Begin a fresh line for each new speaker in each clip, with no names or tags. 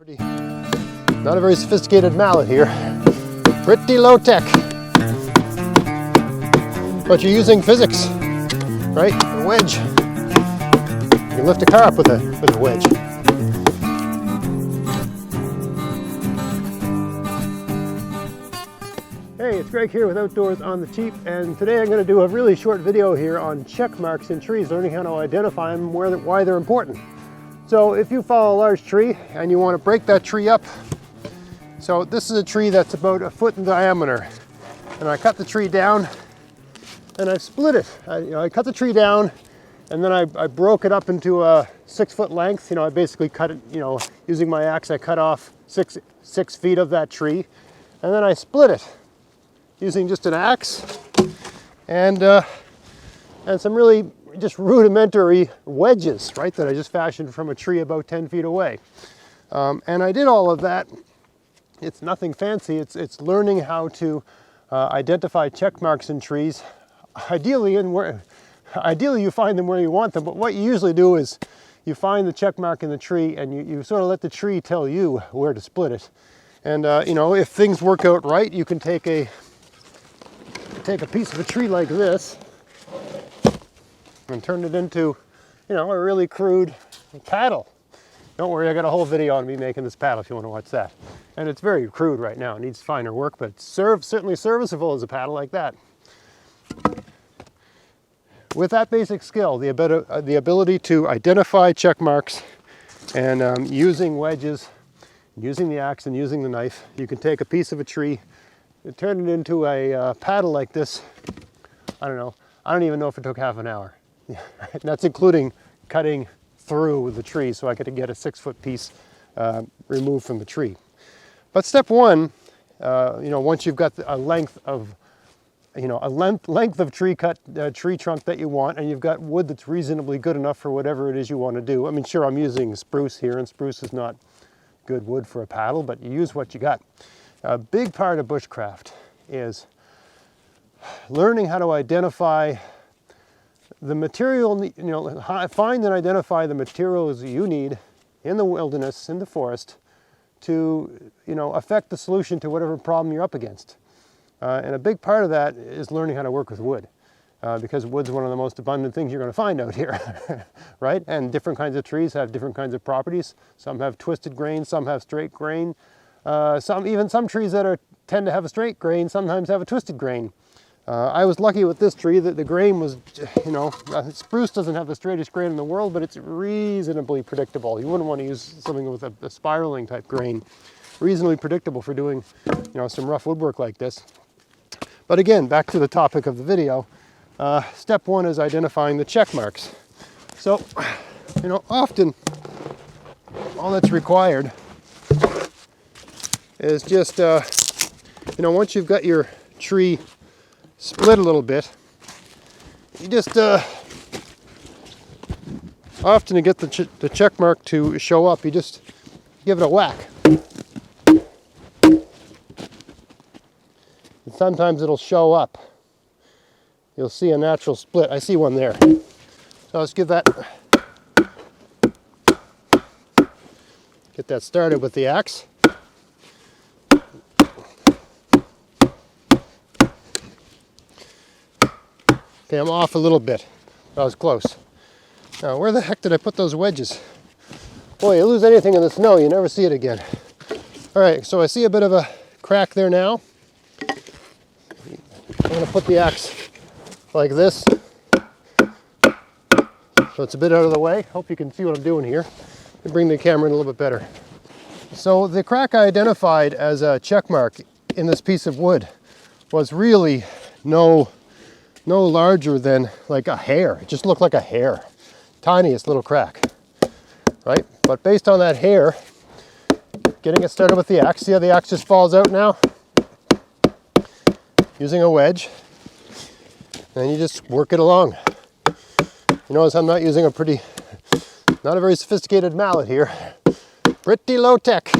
Not a very sophisticated mallet here. Pretty low tech. But you're using physics, right? A wedge. You can lift a car up with a wedge. Hey, it's Greg here with Outdoors on the Cheap, and today I'm going to do a really short video here on check marks in trees, learning how to identify them, why they're important. So if you follow a large tree and you want to break that tree up, so this is a tree that's about 1 foot in diameter, and I cut the tree down and I've split it. I cut the tree down and then I broke it up into a 6 foot length. I basically cut it, using my axe, I cut off six feet of that tree, and then I split it using just an axe and some really just rudimentary wedges, right, that I just fashioned from a tree about 10 feet away. And I did all of that. It's nothing fancy. It's learning how to identify check marks in trees. Ideally you find them where you want them, but what you usually do is you find the check mark in the tree and you sort of let the tree tell you where to split it. And if things work out right, you can take a piece of a tree like this and turn it into, a really crude paddle. Don't worry, I got a whole video on me making this paddle if you want to watch that. And it's very crude right now, it needs finer work, but it's certainly serviceable as a paddle like that. With that basic skill, the ability to identify check marks and using wedges, using the axe and using the knife, you can take a piece of a tree and turn it into a paddle like this. I don't even know if it took half an hour. That's including cutting through the tree so I could get a 6 foot piece removed from the tree. But step one, once you've got a length of tree trunk that you want, and you've got wood that's reasonably good enough for whatever it is you want to do. I mean, sure, I'm using spruce here, and spruce is not good wood for a paddle, but you use what you got. A big part of bushcraft is learning how to identify the material, find and identify the materials you need in the wilderness, in the forest, to, affect the solution to whatever problem you're up against. And a big part of that is learning how to work with wood, because wood's one of the most abundant things you're going to find out here, right? And different kinds of trees have different kinds of properties. Some have twisted grain, some have straight grain. Some trees that tend to have a straight grain sometimes have a twisted grain. I was lucky with this tree that the grain was, spruce doesn't have the straightest grain in the world, but it's reasonably predictable. You wouldn't want to use something with a spiraling type grain. Reasonably predictable for doing, some rough woodwork like this. But again, back to the topic of the video, step one is identifying the check marks. So, often all that's required is just, once you've got your tree split a little bit, you just often to get the check mark to show up, you just give it a whack. And sometimes it'll show up. You'll see a natural split. I see one there. So let's get that started with the axe. Okay, I'm off a little bit. That was close. Now, where the heck did I put those wedges? Boy, you lose anything in the snow, you never see it again. All right, so I see a bit of a crack there now. I'm going to put the axe like this, so it's a bit out of the way. Hope you can see what I'm doing here. Let me bring the camera in a little bit better. So the crack I identified as a check mark in this piece of wood was really no larger than like a hair. It just looked like a hair. Tiniest little crack, right? But based on that hair, getting it started with the axe, see how the axe just falls out now? Using a wedge, and you just work it along. You notice I'm not using not a very sophisticated mallet here. Pretty low tech.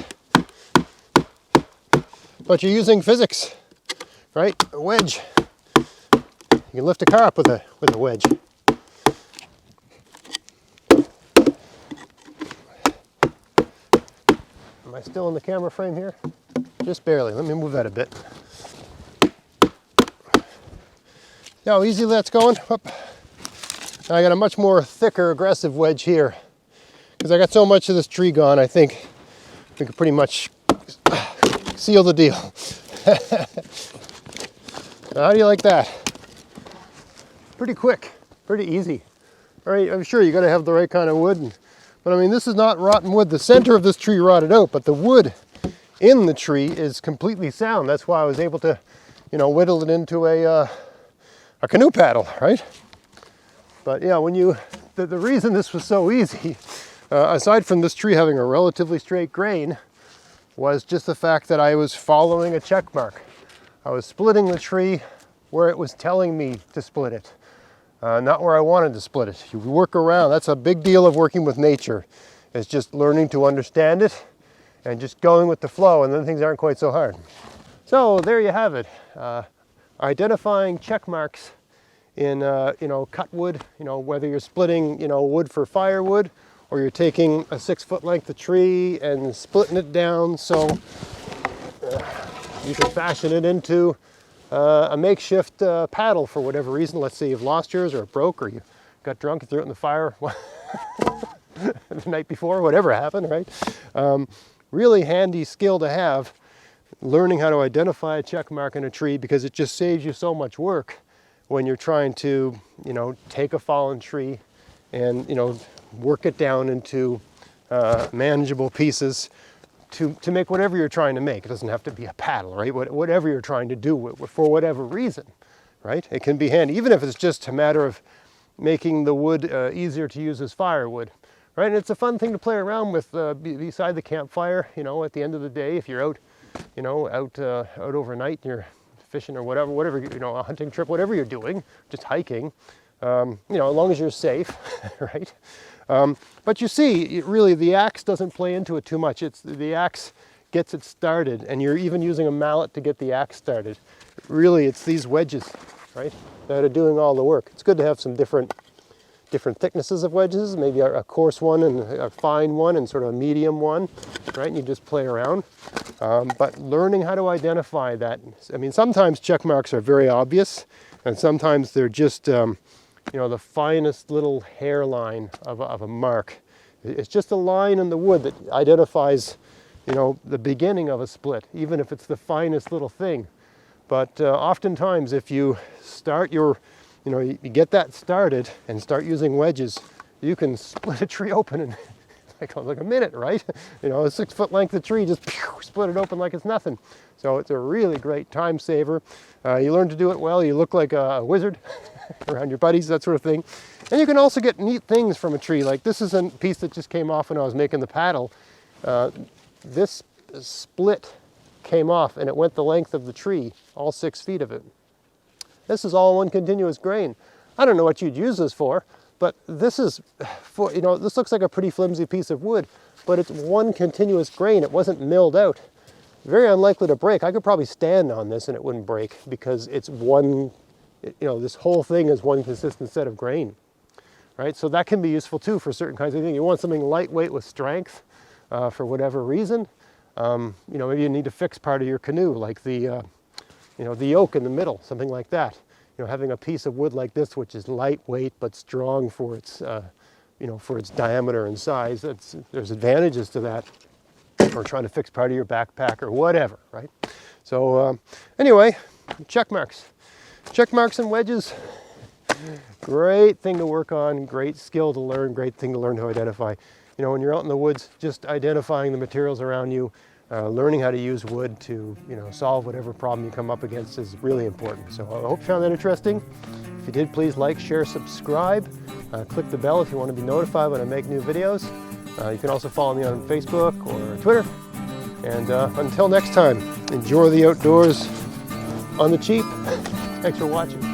But you're using physics, right? A wedge. You can lift a car up with a wedge. I still in the camera frame here? Just barely. Let me move that a bit. See how easy that's going? Whoop. Now I got a much more thicker, aggressive wedge here. Because I got so much of this tree gone, I think we could pretty much seal the deal. How do you like that? Pretty quick, pretty easy. All right, I'm sure you got to have the right kind of wood. But I mean, this is not rotten wood. The center of this tree rotted out, but the wood in the tree is completely sound. That's why I was able to, whittle it into a canoe paddle, right? But yeah, the reason this was so easy, aside from this tree having a relatively straight grain, was just the fact that I was following a check mark. I was splitting the tree where it was telling me to split it, not where I wanted to split it. You work around. That's a big deal of working with nature. It's just learning to understand it and just going with the flow, and then things aren't quite so hard. So there you have it. Identifying check marks in cut wood, whether you're splitting wood for firewood, or you're taking a 6-foot length of tree and splitting it down so you can fashion it into a makeshift paddle for whatever reason. Let's say you've lost yours, or it broke, or you got drunk and threw it in the fire the night before, whatever happened, right? Really handy skill to have, learning how to identify a check mark in a tree, because it just saves you so much work when you're trying to, take a fallen tree and, work it down into manageable pieces to make whatever you're trying to make. It doesn't have to be a paddle, right? Whatever you're trying to do for whatever reason, right? It can be handy, even if it's just a matter of making the wood easier to use as firewood, right? And it's a fun thing to play around with beside the campfire, at the end of the day, if you're out, out overnight and you're fishing or whatever, a hunting trip, whatever you're doing, just hiking, as long as you're safe, right? But you see, really, the axe doesn't play into it too much. The axe gets it started, and you're even using a mallet to get the axe started. Really, it's these wedges, right, that are doing all the work. It's good to have some different thicknesses of wedges, maybe a coarse one and a fine one and sort of a medium one, right? And you just play around. But learning how to identify that, I mean, sometimes check marks are very obvious, and sometimes they're just, the finest little hairline of a mark. It's just a line in the wood that identifies, the beginning of a split, even if it's the finest little thing. But oftentimes, if you start you get that started and start using wedges, you can split a tree open in like a minute, right? A 6-foot length of tree, just split it open like it's nothing. So it's a really great time saver. You learn to do it well, you look like a wizard around your buddies, that sort of thing. And you can also get neat things from a tree. Like this is a piece that just came off when I was making the paddle. This split came off and it went the length of the tree, all 6 feet of it. This is all one continuous grain. I don't know what you'd use this for, but this is, this looks like a pretty flimsy piece of wood, but it's one continuous grain. It wasn't milled out. Very unlikely to break. I could probably stand on this and it wouldn't break because it's one, this whole thing is one consistent set of grain, right? So that can be useful too for certain kinds of things. You want something lightweight with strength for whatever reason. Maybe you need to fix part of your canoe, like the yoke in the middle, something like that. Having a piece of wood like this, which is lightweight but strong for its, for its diameter and size, there's advantages to that. Or trying to fix part of your backpack or whatever, right? So anyway, check marks. Check marks and wedges, great thing to work on, great skill to learn, great thing to learn to identify. When you're out in the woods, just identifying the materials around you, learning how to use wood to, solve whatever problem you come up against is really important. So I hope you found that interesting. If you did, please like, share, subscribe. Click the bell if you want to be notified when I make new videos. You can also follow me on Facebook or Twitter. And until next time, enjoy the outdoors on the cheap. Thanks for watching.